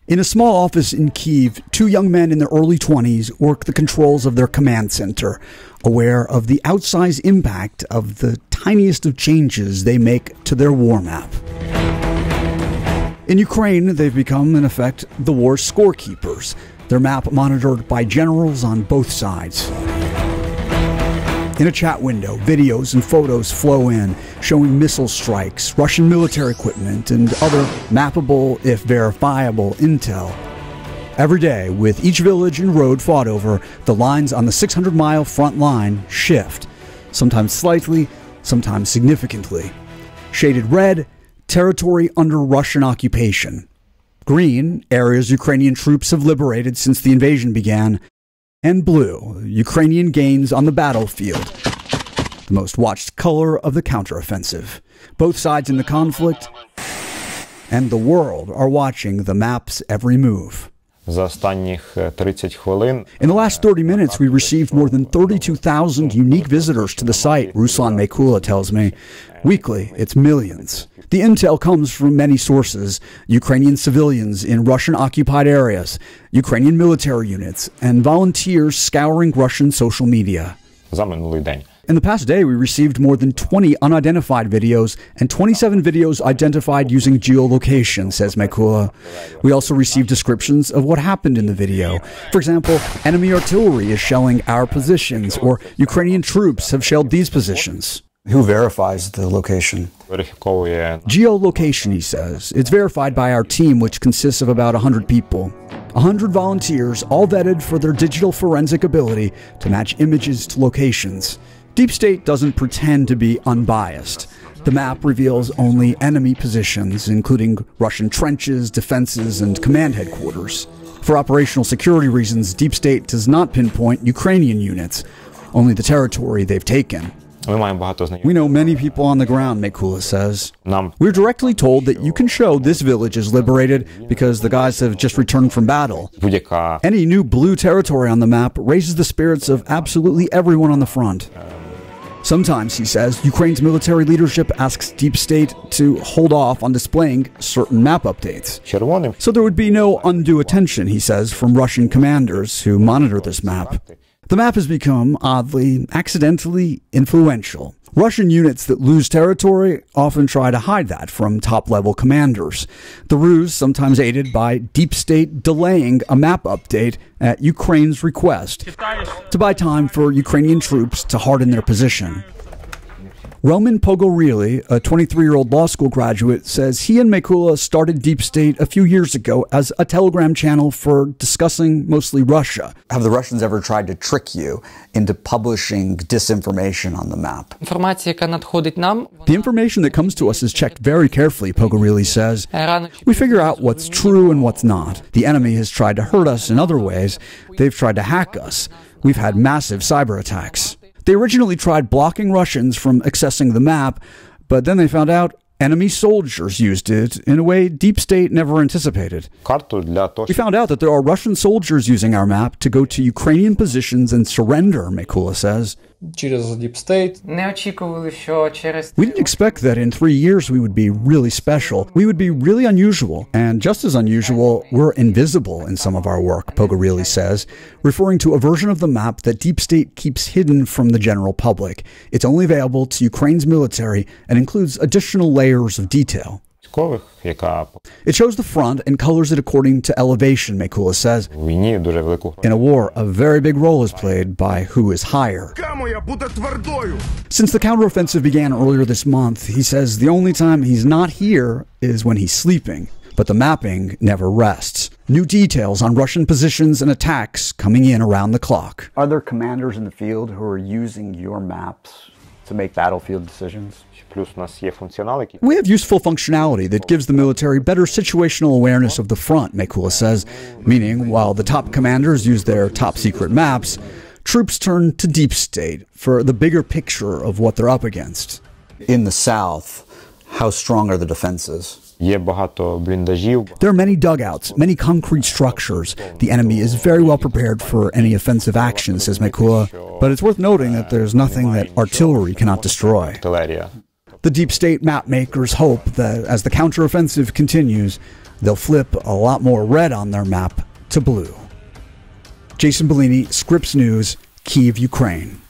In a small office in Kyiv, two young men in their early 20s work the controls of their command center, aware of the outsized impact of the tiniest of changes they make to their war map. In Ukraine, they've become, in effect, the war's scorekeepers, their map monitored by generals on both sides. In a chat window, videos and photos flow in, showing missile strikes, Russian military equipment, and other mappable, if verifiable, intel. Every day, with each village and road fought over, the lines on the 600-mile front line shift, sometimes slightly, sometimes significantly. Shaded red, territory under Russian occupation. Green, areas Ukrainian troops have liberated since the invasion began. And blue, Ukrainian gains on the battlefield, the most watched color of the counteroffensive. Both sides in the conflict and the world are watching the map's every move. In the last 30 minutes, we received more than 32,000 unique visitors to the site, Ruslan Mekula tells me. Weekly, it's millions. The intel comes from many sources: Ukrainian civilians in Russian-occupied areas, Ukrainian military units, and volunteers scouring Russian social media. In the past day, we received more than 20 unidentified videos and 27 videos identified using geolocation, says Mekula. We also received descriptions of what happened in the video. For example, enemy artillery is shelling our positions, or Ukrainian troops have shelled these positions. Who verifies the location? Geolocation, he says. It's verified by our team, which consists of about 100 people. 100 volunteers, all vetted for their digital forensic ability to match images to locations. Deep State doesn't pretend to be unbiased. The map reveals only enemy positions, including Russian trenches, defenses, and command headquarters. For operational security reasons, Deep State does not pinpoint Ukrainian units, only the territory they've taken. We know many people on the ground, Mekula says. We're directly told that you can show this village is liberated because the guys have just returned from battle. Any new blue territory on the map raises the spirits of absolutely everyone on the front. Sometimes, he says, Ukraine's military leadership asks Deep State to hold off on displaying certain map updates. So there would be no undue attention, he says, from Russian commanders who monitor this map. The map has become, oddly, accidentally influential. Russian units that lose territory often try to hide that from top-level commanders. The ruse, sometimes aided by Deep State delaying a map update at Ukraine's request to buy time for Ukrainian troops to harden their position. Roman Pogorely, a 23-year-old law school graduate, says he and Mekula started Deep State a few years ago as a Telegram channel for discussing mostly Russia. Have the Russians ever tried to trick you into publishing disinformation on the map? The information that comes to us is checked very carefully, Pogorely says. We figure out what's true and what's not. The enemy has tried to hurt us in other ways. They've tried to hack us. We've had massive cyber attacks. They originally tried blocking Russians from accessing the map, but then they found out enemy soldiers used it in a way Deep State never anticipated. We found out that there are Russian soldiers using our map to go to Ukrainian positions and surrender, Mekula says. We didn't expect that in 3 years we would be really special. We would be really unusual. And just as unusual, we're invisible in some of our work, Pogorely says, referring to a version of the map that Deep State keeps hidden from the general public. It's only available to Ukraine's military and includes additional layers of detail. It shows the front and colors it according to elevation, Mekula says. In a war, a very big role is played by who is higher. Since the counteroffensive began earlier this month, he says the only time he's not here is when he's sleeping. But the mapping never rests. New details on Russian positions and attacks coming in around the clock. Are there commanders in the field who are using your maps to make battlefield decisions? We have useful functionality that gives the military better situational awareness of the front, Mekula says, meaning while the top commanders use their top-secret maps, troops turn to Deep State for the bigger picture of what they're up against. In the south, how strong are the defenses? There are many dugouts, many concrete structures. The enemy is very well prepared for any offensive action, says Mekula, but it's worth noting that there's nothing that artillery cannot destroy. The Deep State map makers hope that as the counteroffensive continues, they'll flip a lot more red on their map to blue. Jason Bellini, Scripps News, Kyiv, Ukraine.